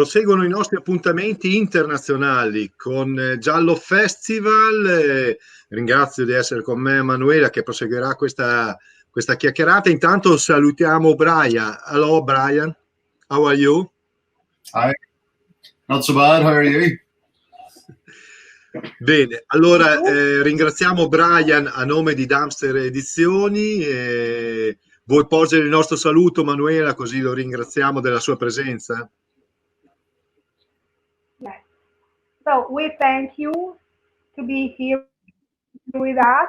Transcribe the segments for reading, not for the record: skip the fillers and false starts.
proseguono i nostri appuntamenti internazionali con GialloFestival. Ringrazio di essere con me Manuela che proseguirà questa chiacchierata. Intanto salutiamo Brian. Hello Brian, how are you? Hi, not so bad, how are you? Bene, allora ringraziamo Brian a nome di Dumpster Edizioni. Vuoi porgere il nostro saluto, Manuela, così lo ringraziamo della sua presenza? Yes. So we thank you to be here with us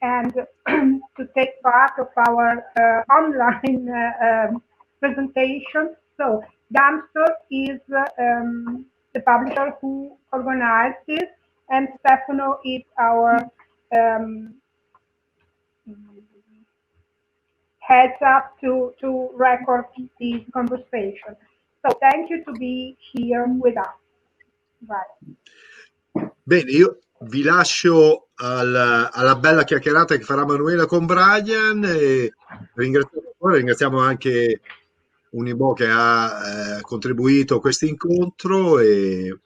and to take part of our online presentation. So Dumpster is the publisher who organized this, and Stefano is our heads up to record this conversation. So thank you to be here with us. Bye. Bene, io vi lascio alla bella chiacchierata che farà Manuela con Brian e ringraziamo anche Unibo che ha contribuito a questo incontro e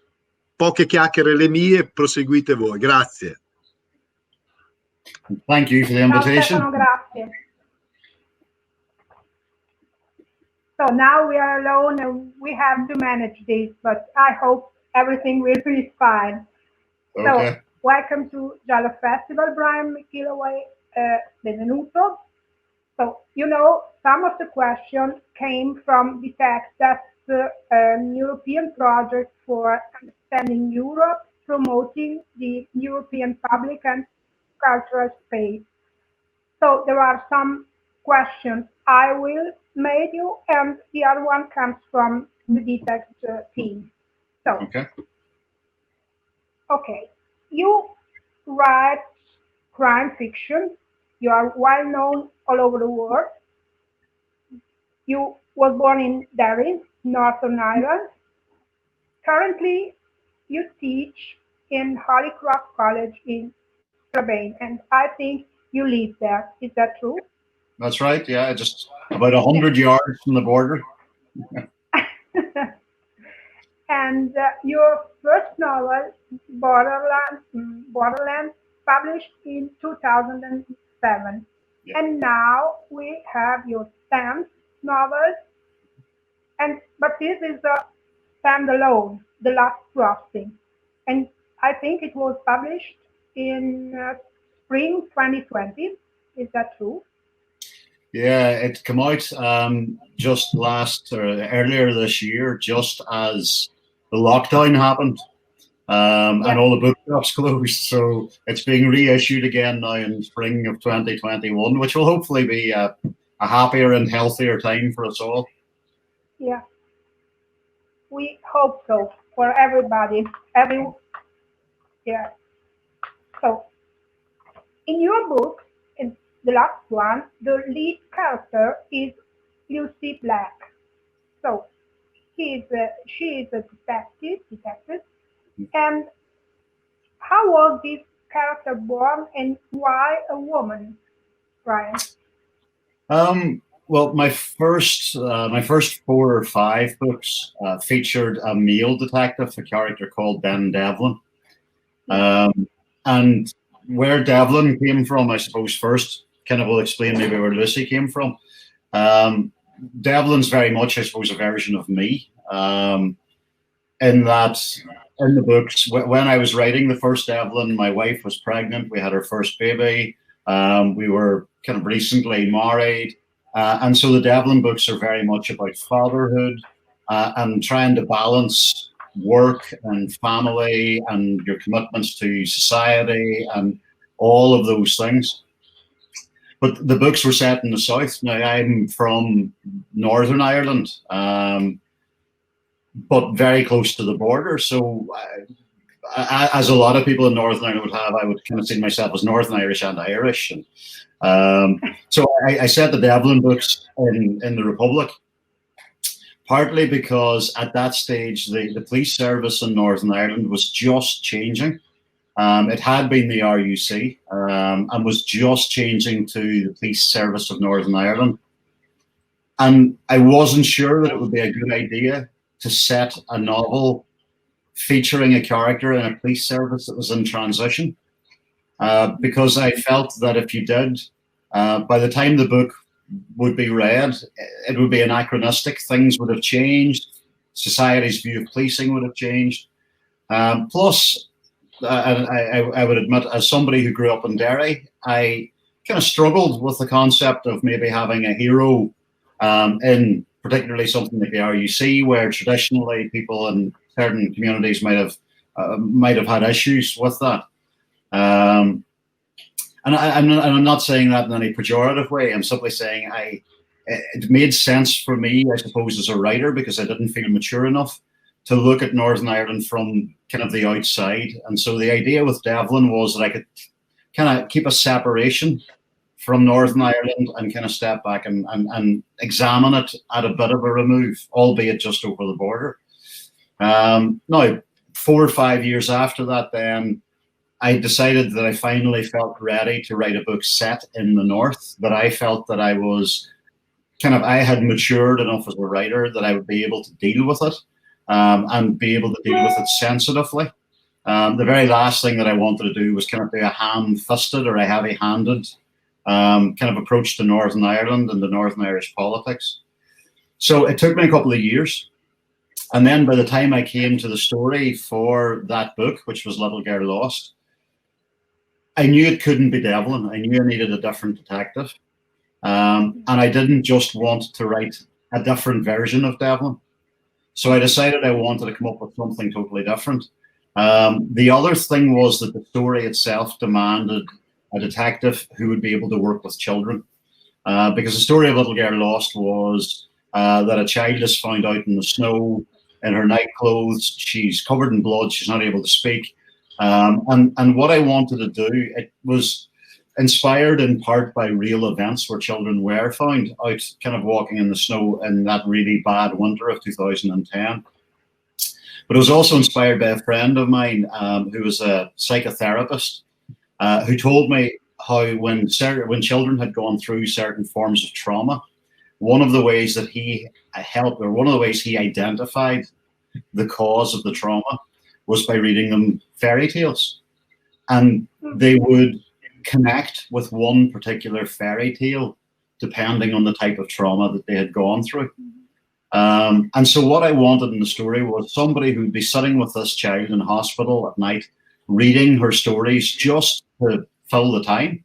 poche chiacchiere le mie, proseguite voi. Grazie. Thank you for the invitation. Ciao, Stefano, grazie. So now we are alone and we have to manage this, but I hope everything will be fine. Okay. So welcome to GialloFestival, Brian McGilloway. Benvenuto. So, you know, some of the questions came from the text that's an European project for understanding Europe, promoting the European public and cultural space. So there are some questions I will make you, and the other one comes from the DTEX team. So, okay, you write crime fiction. You are well known all over the world. You was born in Derry, Northern Ireland. Currently, you teach in Holy Cross College in Strabane, and I think you live there. Is that true? That's right, yeah, just about 100 yards from the border. And your first novel, Borderlands, published in 2007. Yeah. And now we have your 10th novel, but this is a standalone, The Last Crossing. And I think it was published in spring 2020. Is that true? Yeah, it came out just earlier this year, just as the lockdown happened. And all the bookshops closed, so it's being reissued again now in spring of 2021, which will hopefully be a happier and healthier time for us all. Yeah, we hope so for everybody. Yeah. So, in your book, in the last one, the lead character is Lucy Black. So, she is a detective. And how was this character born, and why a woman, Brian? Well, my first 4 or 5 books featured a male detective, a character called Ben Devlin. And where Devlin came from, I suppose, first kind of will explain maybe where Lucy came from. Devlin's very much, I suppose, a version of me. In that, in the books, when I was writing the first Devlin, my wife was pregnant. We had our first baby. We were kind of recently married. And so the Devlin books are very much about fatherhood and trying to balance work and family and your commitments to society and all of those things. But the books were set in the South. Now, I'm from Northern Ireland, but very close to the border. So as a lot of people in Northern Ireland would have, I would kind of see myself as Northern Irish and Irish. And so I set the Devlin books in the Republic, partly because at that stage, the police service in Northern Ireland was just changing. It had been the RUC and was just changing to the Police Service of Northern Ireland. And I wasn't sure that it would be a good idea to set a novel featuring a character in a police service that was in transition, because I felt that if you did, by the time the book would be read, it would be anachronistic. Things would have changed. Society's view of policing would have changed. Plus, I would admit, as somebody who grew up in Derry, I kind of struggled with the concept of maybe having a hero in particularly something like the RUC, where traditionally people in certain communities might have had issues with that. And I'm not saying that in any pejorative way. I'm simply saying it made sense for me, I suppose, as a writer, because I didn't feel mature enough to look at Northern Ireland from kind of the outside. And so the idea with Devlin was that I could kind of keep a separation from Northern Ireland and kind of step back and examine it at a bit of a remove, albeit just over the border. Now, 4 or 5 years after that, then I decided that I finally felt ready to write a book set in the North, that I felt that I had matured enough as a writer that I would be able to deal with it, and be able to deal with it sensitively. The very last thing that I wanted to do was kind of do a ham-fisted or a heavy-handed kind of approach to Northern Ireland and the Northern Irish politics. So it took me a couple of years. And then by the time I came to the story for that book, which was Little Girl Lost, I knew it couldn't be Devlin. I knew I needed a different detective. And I didn't just want to write a different version of Devlin. So I decided I wanted to come up with something totally different. The other thing was that the story itself demanded a detective who would be able to work with children. Because the story of Little Girl Lost was that a child is found out in the snow in her night clothes. She's covered in blood. She's not able to speak. And what I wanted to do, it was inspired in part by real events where children were found out kind of walking in the snow in that really bad winter of 2010. But it was also inspired by a friend of mine who was a psychotherapist who told me how when children had gone through certain forms of trauma, one of the ways that he helped, or one of the ways he identified the cause of the trauma, was by reading them fairy tales. And they would connect with one particular fairy tale depending on the type of trauma that they had gone through. And so what I wanted in the story was somebody who'd be sitting with this child in hospital at night, reading her stories just to fill the time,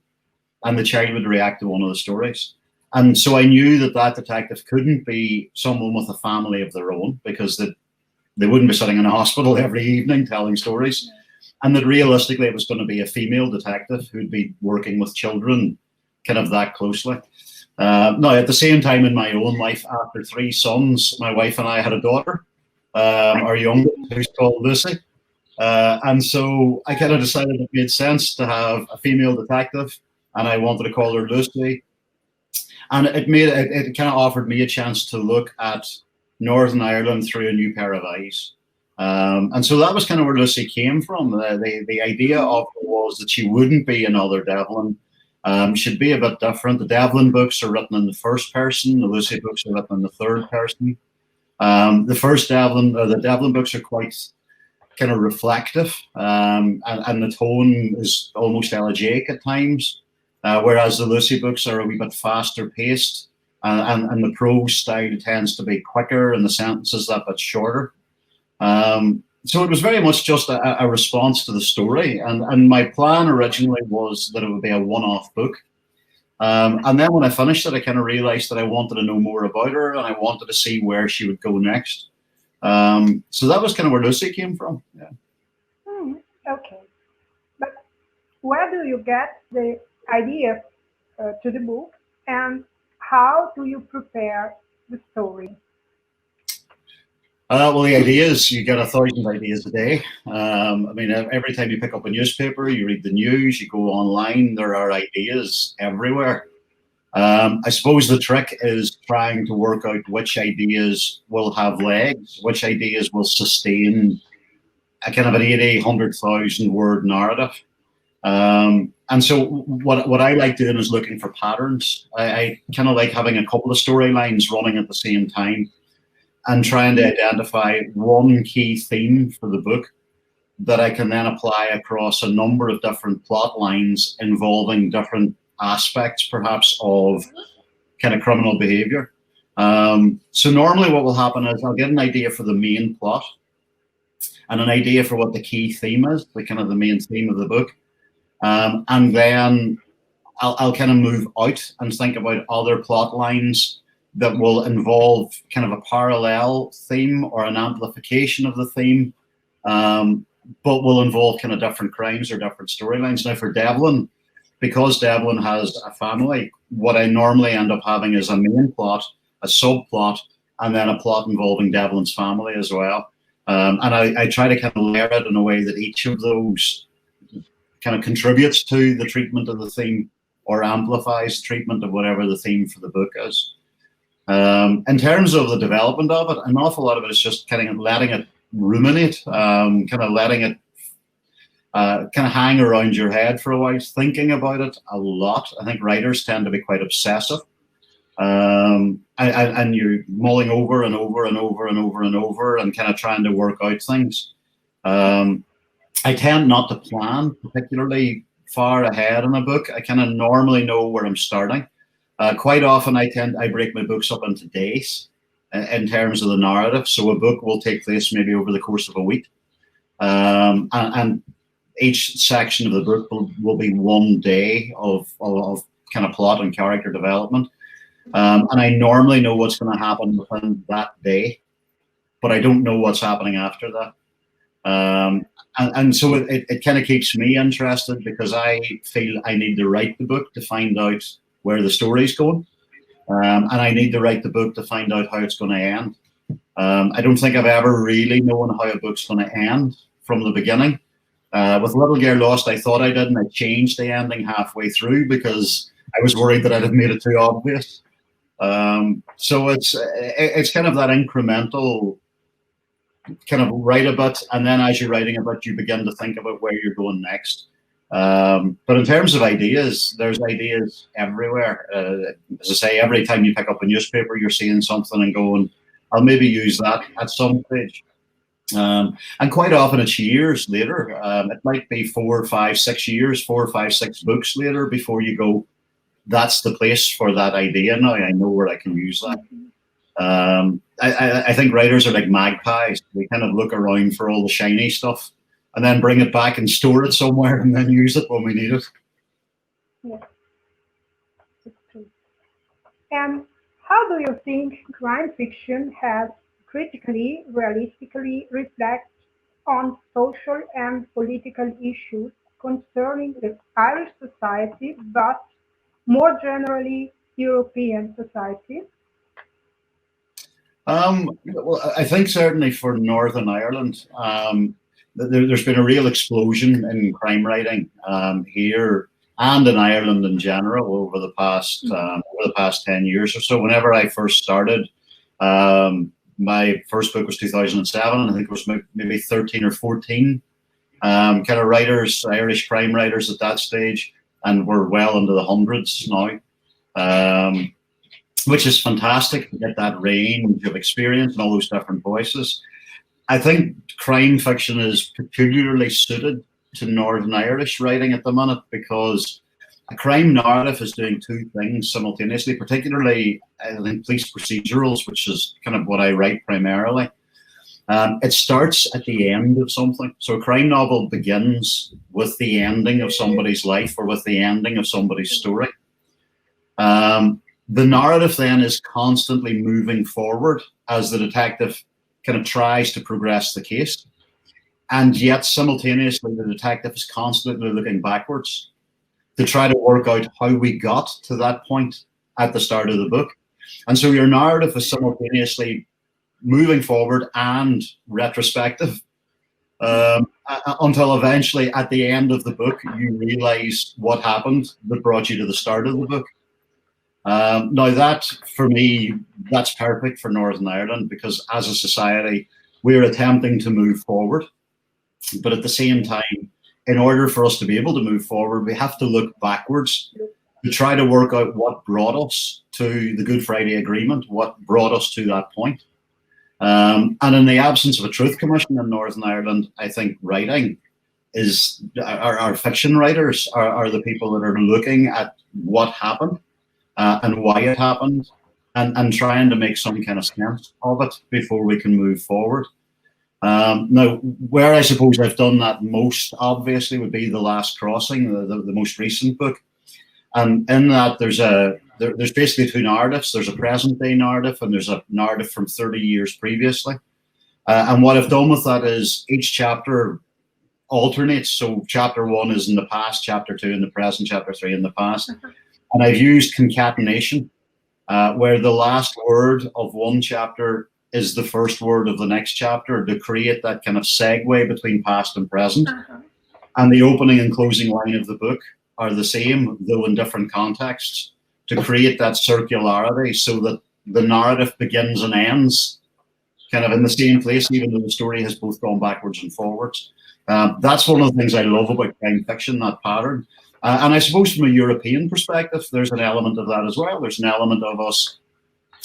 and the child would react to one of the stories. And so I knew that that detective couldn't be someone with a family of their own, because they wouldn't be sitting in a hospital every evening telling stories. And that realistically it was going to be a female detective who'd be working with children kind of that closely. Now, at the same time in my own life, after 3 sons, my wife and I had a daughter, our youngest, who's called Lucy. And so I kind of decided it made sense to have a female detective, and I wanted to call her Lucy. And it kind of offered me a chance to look at Northern Ireland through a new pair of eyes. And so that was kind of where Lucy came from. The idea of it was that she wouldn't be another Devlin. She'd be a bit different. The Devlin books are written in the first person. The Lucy books are written in the third person. The Devlin books are quite kind of reflective, and the tone is almost elegiac at times, whereas the Lucy books are a wee bit faster paced, and the prose style tends to be quicker and the sentences that bit shorter. So it was very much just a response to the story, and my plan originally was that it would be a one-off book. And then when I finished it, I kind of realized that I wanted to know more about her, and I wanted to see where she would go next. So that was kind of where Lucy came from. Yeah. Okay. But where do you get the idea to the book, and how do you prepare the story? Well, the idea is you get 1,000 ideas a day. I mean, every time you pick up a newspaper, you read the news, you go online, there are ideas everywhere. I suppose the trick is trying to work out which ideas will have legs, which ideas will sustain a kind of an 80, 100,000 word narrative. And so what I like doing is looking for patterns. I kind of like having a couple of storylines running at the same time. and trying to identify one key theme for the book that I can then apply across a number of different plot lines involving different aspects, perhaps, of kind of criminal behavior. So normally what will happen is I'll get an idea for the main plot and an idea for what the key theme is, the kind of the main theme of the book. And then I'll kind of move out and think about other plot lines that will involve kind of a parallel theme or an amplification of the theme, but will involve kind of different crimes or different storylines. Now for Devlin, because Devlin has a family, what I normally end up having is a main plot, a subplot, and then a plot involving Devlin's family as well. And I try to kind of layer it in a way that each of those kind of contributes to the treatment of the theme or amplifies treatment of whatever the theme for the book is. In terms of the development of it, an awful lot of it is just kind of letting it ruminate, kind of letting it kind of hang around your head for a while, thinking about it a lot. I think writers tend to be quite obsessive. And you're mulling over and over and over and over and over and kind of trying to work out things. I tend not to plan particularly far ahead in a book. I kind of normally know where I'm starting. Quite often I break my books up into days in terms of the narrative. So a book will take place maybe over the course of a week. And each section of the book will be one day of kind of plot and character development. And I normally know what's going to happen within that day, but I don't know what's happening after that. And so it kind of keeps me interested because I feel I need to write the book to find out where the story's going. And I need to write the book to find out how it's going to end. I don't think I've ever really known how a book's going to end from the beginning. With Little Girl Lost, I thought I did, and I changed the ending halfway through because I was worried that I'd have made it too obvious. So it's kind of that incremental kind of write a bit, and then as you're writing a bit, you begin to think about where you're going next. But in terms of ideas, there's ideas everywhere. As I say, every time you pick up a newspaper, you're seeing something and going, I'll maybe use that at some stage. And quite often it's years later. It might be 4, 5, 6 years, 4, 5, 6 books later before you go, that's the place for that idea now. I know where I can use that. I think writers are like magpies. We kind of look around for all the shiny stuff and then bring it back and store it somewhere and then use it when we need it. Yeah, that's true. And how do you think crime fiction has critically, realistically reflect on social and political issues concerning the Irish society, but more generally European society? Well, I think certainly for Northern Ireland, there's been a real explosion in crime writing here and in Ireland in general over the past 10 years or so. Whenever I first started, my first book was 2007. I think it was maybe 13 or 14 kind of writers, Irish crime writers at that stage, and we're well into the hundreds now, which is fantastic to get that range of experience and all those different voices. I think crime fiction is peculiarly suited to Northern Irish writing at the minute because a crime narrative is doing two things simultaneously, particularly I think police procedurals, which is kind of what I write primarily. It starts at the end of something. So a crime novel begins with the ending of somebody's life or with the ending of somebody's story. The narrative then is constantly moving forward as the detective kind of tries to progress the case. And yet simultaneously, the detective is constantly looking backwards to try to work out how we got to that point at the start of the book. And so your narrative is simultaneously moving forward and retrospective until eventually at the end of the book, you realize what happened that brought you to the start of the book. Now that, for me, that's perfect for Northern Ireland because as a society, we're attempting to move forward. But at the same time, in order for us to be able to move forward, we have to look backwards to try to work out what brought us to the Good Friday Agreement, what brought us to that point. And in the absence of a truth commission in Northern Ireland, I think writing is our fiction writers are the people that are looking at what happened and why it happened, and trying to make some kind of sense of it before we can move forward. Now, where I suppose I've done that most obviously would be The Last Crossing, the most recent book. And in that, there's basically two narratives. There's a present day narrative and there's a narrative from 30 years previously. And what I've done with that is each chapter alternates. So chapter 1 is in the past, chapter 2 in the present, chapter 3 in the past. And I've used concatenation, where the last word of one chapter is the first word of the next chapter, to create that kind of segue between past and present. And the opening and closing line of the book are the same, though in different contexts, to create that circularity so that the narrative begins and ends kind of in the same place, even though the story has both gone backwards and forwards. That's one of the things I love about crime fiction, that pattern. And I suppose from a European perspective, there's an element of that as well. There's an element of us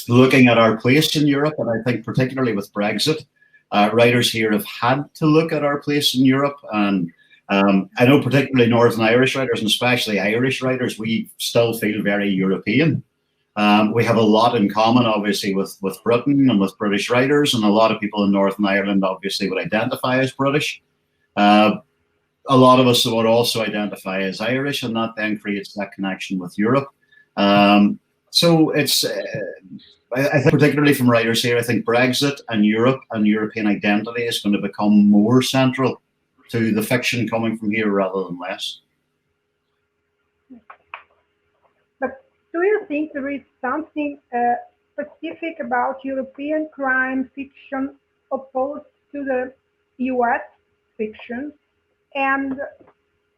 looking at our place in Europe, and I think particularly with Brexit, writers here have had to look at our place in Europe. And I know particularly Northern Irish writers, and especially Irish writers, we still feel very European. We have a lot in common, obviously, with Britain and with British writers, and a lot of people in Northern Ireland obviously would identify as British. A lot of us would also identify as Irish, and that then creates that connection with Europe. So it's, I think particularly from writers here, I think Brexit and Europe and European identity is going to become more central to the fiction coming from here rather than less. But do you think there is something specific about European crime fiction opposed to the US fiction? And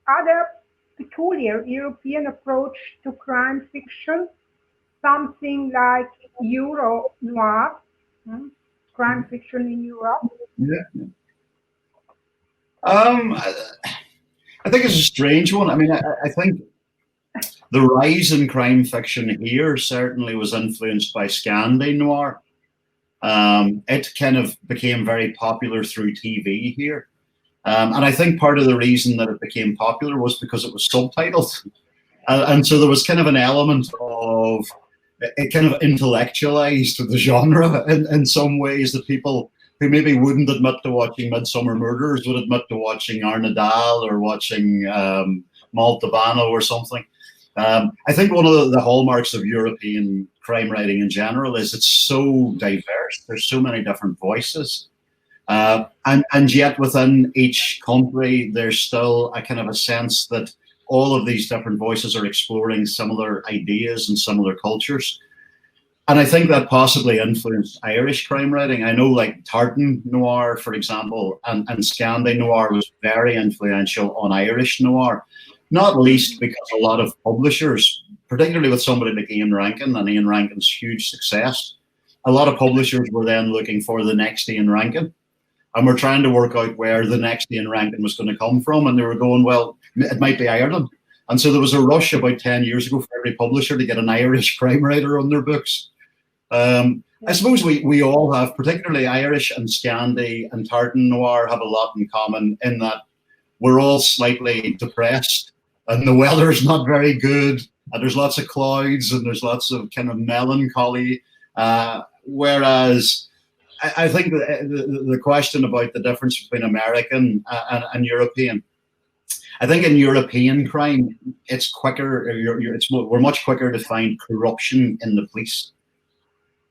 other peculiar European approach to crime fiction, something like Euro noir, crime fiction in Europe? Yeah. I think it's a strange one. I mean, I think the rise in crime fiction here certainly was influenced by Scandi noir. It kind of became very popular through TV here. And I think part of the reason that it became popular was because it was subtitled. And so there was kind of an element of, it kind of intellectualized the genre in some ways, that people who maybe wouldn't admit to watching Midsummer Murders would admit to watching Arnadal or watching Montalbano or something. I think one of the hallmarks of European crime writing in general is it's so diverse. There's so many different voices. And yet within each country, there's still a kind of a sense that all of these different voices are exploring similar ideas and similar cultures. And I think that possibly influenced Irish crime writing. I know like Tartan noir, for example, and Scandi noir was very influential on Irish noir, not least because a lot of publishers, particularly with somebody like Ian Rankin and Ian Rankin's huge success, a lot of publishers were then looking for the next Ian Rankin. And we're trying to work out where the next Ian Rankin was going to come from. And they were going, well, it might be Ireland. And so there was a rush about 10 years ago for every publisher to get an Irish crime writer on their books. I suppose we all have, particularly Irish and Scandi and Tartan Noir have a lot in common in that we're all slightly depressed and the weather's not very good and there's lots of clouds and there's lots of kind of melancholy. Whereas I think the question about the difference between American and European, I think in European crime, it's quicker. We're much quicker to find corruption in the police.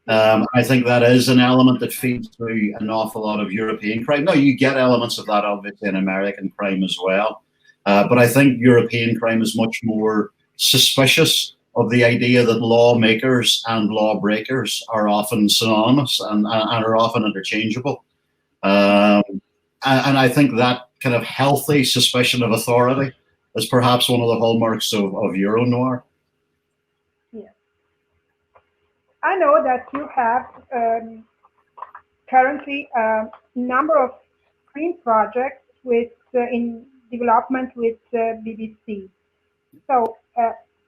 I think that is an element that feeds through an awful lot of European crime. Now, you get elements of that obviously in American crime as well. But I think European crime is much more suspicious of the idea that lawmakers and lawbreakers are often synonymous and are often interchangeable. And I think that kind of healthy suspicion of authority is perhaps one of the hallmarks of Euro noir. Yeah. I know that you have currently a number of screen projects with in development with BBC. So,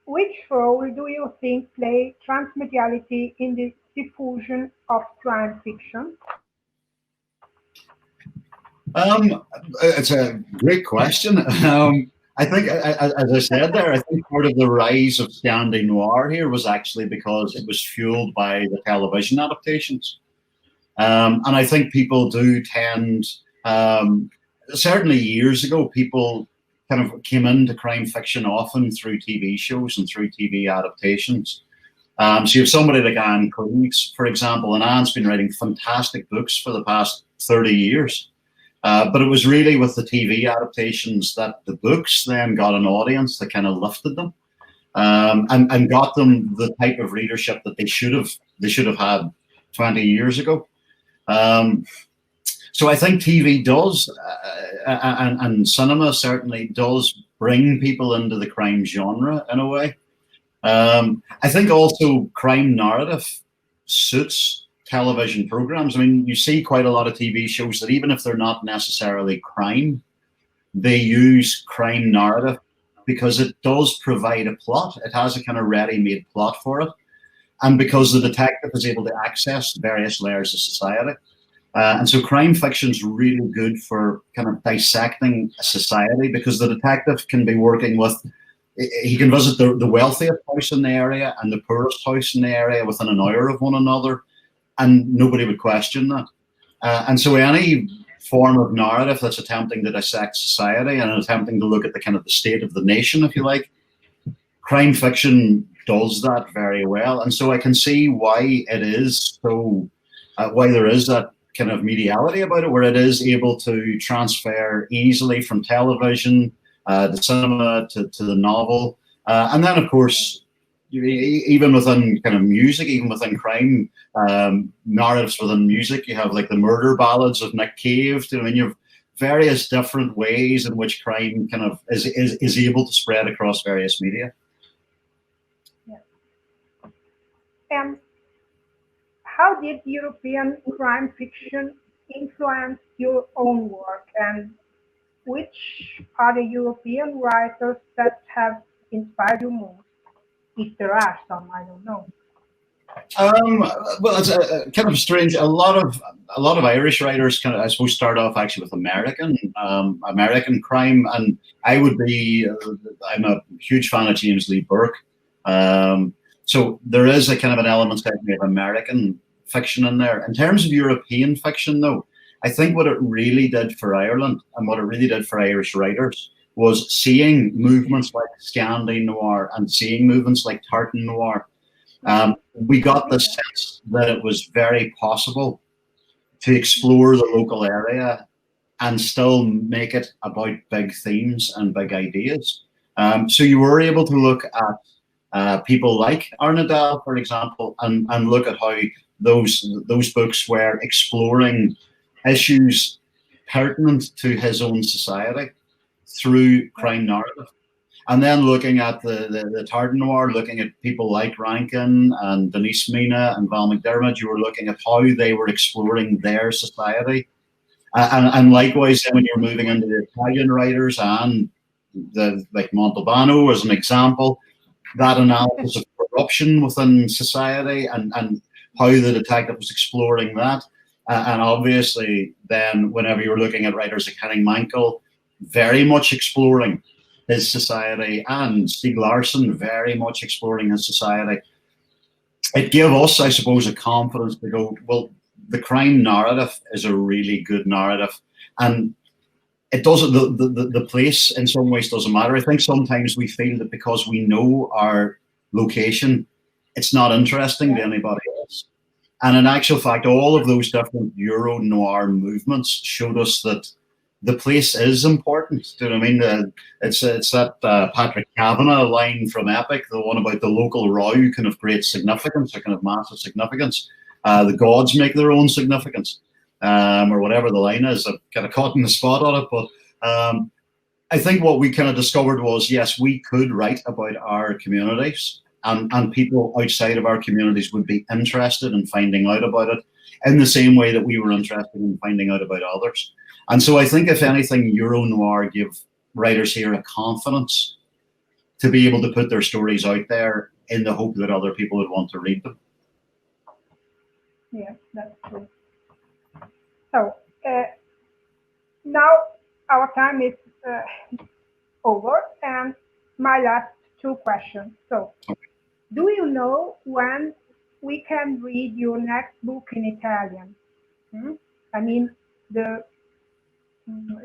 which role do you think play transmediality in the diffusion of crime fiction? It's a great question. I think, as I said there, I think part of the rise of Scandi Noir here was actually because it was fueled by the television adaptations. And I think people do tend, certainly years ago, people kind of came into crime fiction often through TV shows and through TV adaptations. So you have somebody like Anne Cleeves, for example, and Anne's been writing fantastic books for the past 30 years. But it was really with the TV adaptations that the books then got an audience that kind of lifted them, and got them the type of readership that they should have had 20 years ago. So I think TV does, and cinema certainly does bring people into the crime genre in a way. I think also crime narrative suits television programs. I mean, you see quite a lot of TV shows that even if they're not necessarily crime, they use crime narrative because it does provide a plot. It has a kind of ready-made plot for it. And because the detective is able to access various layers of society. And so crime fiction is really good for kind of dissecting a society, because the detective can be working with, he can visit the wealthiest house in the area and the poorest house in the area within an hour of one another, and nobody would question that. And so any form of narrative that's attempting to dissect society and attempting to look at the kind of the state of the nation, if you like, crime fiction does that very well. And so I can see why it is so, why there is that kind of mediality about it, where it is able to transfer easily from television to cinema to the novel. And then, of course, even within kind of music, even within crime narratives within music, you have like the murder ballads of Nick Cave. I mean, you have various different ways in which crime kind of is able to spread across various media. Yeah. How did European crime fiction influence your own work, and which are the European writers that have inspired you most? If there are some, I don't know. Well, it's a kind of strange. A lot of Irish writers kind of, I suppose, start off actually with American crime, and I would be. I'm a huge fan of James Lee Burke. So there is a kind of an element of American fiction in there. In terms of European fiction, though, I think what it really did for Ireland and what it really did for Irish writers was seeing movements like Scandi Noir and seeing movements like Tartan Noir. We got the sense that it was very possible to explore the local area and still make it about big themes and big ideas. So you were able to look at people like Arnadal, for example, and look at how those books were exploring issues pertinent to his own society through crime narrative. And then looking at the Tartan Noir, looking at people like Rankin and Denise Mina and Val McDermott, you were looking at how they were exploring their society. And likewise, when you're moving into the Italian writers and like Montalbano as an example, that analysis of corruption within society and how the detective was exploring that. And obviously, then whenever you were looking at writers like Henning Mankell, very much exploring his society, and Stieg Larsson very much exploring his society, it gave us, I suppose, a confidence to go, well, the crime narrative is a really good narrative. And it doesn't, the place in some ways doesn't matter. I think sometimes we feel that because we know our location, it's not interesting to anybody else. And in actual fact, all of those different Euro noir movements showed us that the place is important. Do you know what I mean? It's that Patrick Kavanagh line from Epic, the one about the local row can have great significance, or can have massive significance. The gods make their own significance, or whatever the line is. I've kind of caught in the spot on it, but I think what we kind of discovered was, yes, we could write about our communities, and people outside of our communities would be interested in finding out about it in the same way that we were interested in finding out about others. And so I think, if anything, Euro Noir give writers here a confidence to be able to put their stories out there in the hope that other people would want to read them. Yeah, that's true. So, now our time is over, and my last two questions. So, do you know when we can read your next book in Italian? I mean, the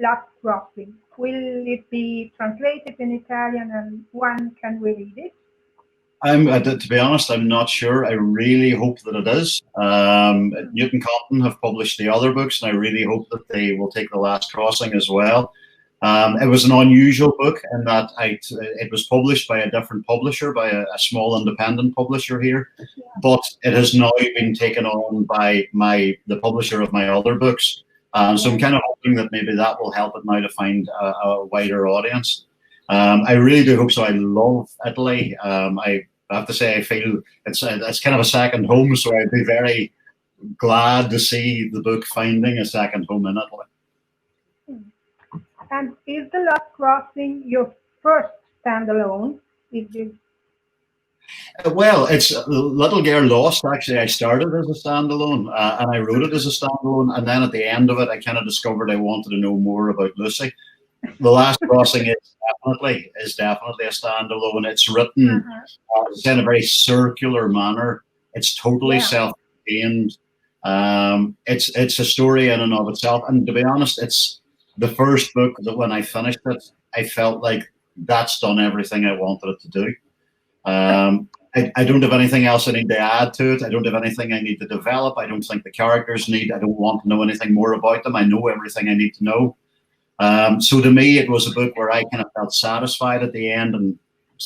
Last Crossing. Will it be translated in Italian, and when can we read it? To be honest, I'm not sure. I really hope that it is. Newton Compton have published the other books, and I really hope that they will take The Last Crossing as well. It was an unusual book in that it was published by a different publisher, by a small independent publisher here, but it has now been taken on by the publisher of my other books. So I'm kind of hoping that maybe that will help it now to find a wider audience. I really do hope so. I love Italy. I have to say, I feel it's kind of a second home, so I'd be very glad to see the book finding a second home in Italy. And is The Last Crossing your first standalone? Well, it's Little Girl Lost. Actually, I started as a standalone, and I wrote it as a standalone, and then at the end of it, I kind of discovered I wanted to know more about Lucy. The Last Crossing is definitely a standalone. It's written in a very circular manner. It's totally self-contained. It's a story in and of itself. And to be honest, it's the first book that when I finished it, I felt like that's done everything I wanted it to do. I don't have anything else I need to add to it. I don't have anything I need to develop. I don't think the characters I don't want to know anything more about them. I know everything I need to know. So to me, it was a book where I kind of felt satisfied at the end, and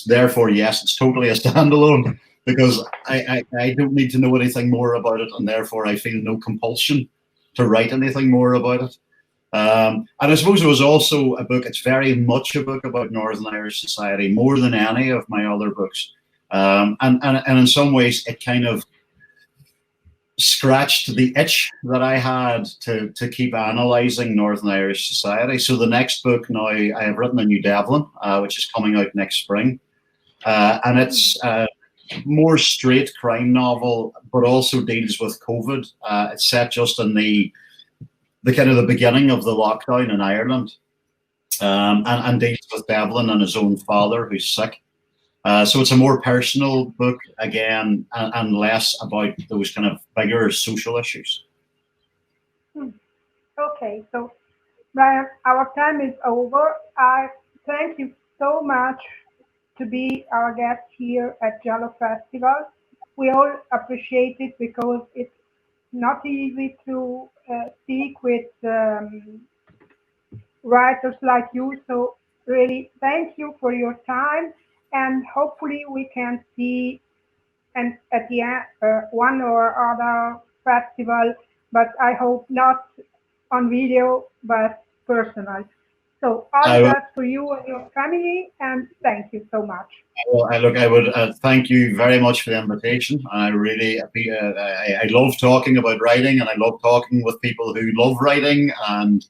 therefore, yes, it's totally a standalone because I don't need to know anything more about it, and therefore I feel no compulsion to write anything more about it. And I suppose it was also a book, it's very much a book about Northern Irish society, more than any of my other books. And in some ways, it kind of scratched the itch that I had to keep analysing Northern Irish society. So the next book now, I have written a New Devlin, which is coming out next spring. And it's a more straight crime novel, but also deals with COVID. It's set just in the kind of the beginning of the lockdown in Ireland, and deals with Devlin and his own father who's sick. So it's a more personal book again, and less about those kind of bigger social issues. Okay, so Brian, our time is over. I thank you so much to be our guest here at GialloFestival. We all appreciate it because it's not easy to speak with writers like you. So really, thank you for your time, and hopefully we can see and at the end one or other festival, but I hope not on video, but personal. So all the best for you and your family, and thank you so much. Well, I would thank you very much for the invitation. I really, I love talking about writing, and I love talking with people who love writing. And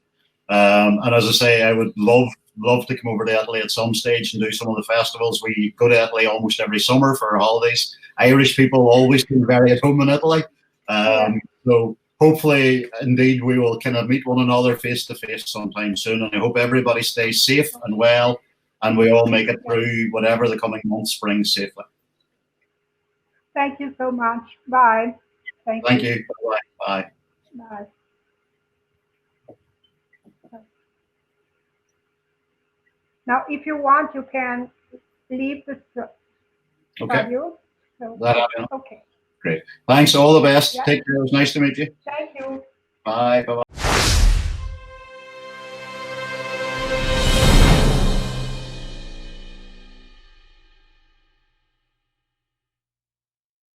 as I say, I would love to come over to Italy at some stage and do some of the festivals. We go to Italy almost every summer for our holidays. Irish people always feel very at home in Italy. So hopefully, indeed, we will kind of meet one another face to face sometime soon. And I hope everybody stays safe and well, and we all make it through whatever the coming months bring safely. Thank you so much. Bye. Thank you. Bye. Bye. Now, if you want, you can leave the studio. Okay. Great. Thanks. All the best. Yeah. Take care. It was nice to meet you. Thank you. Bye. Bye-bye.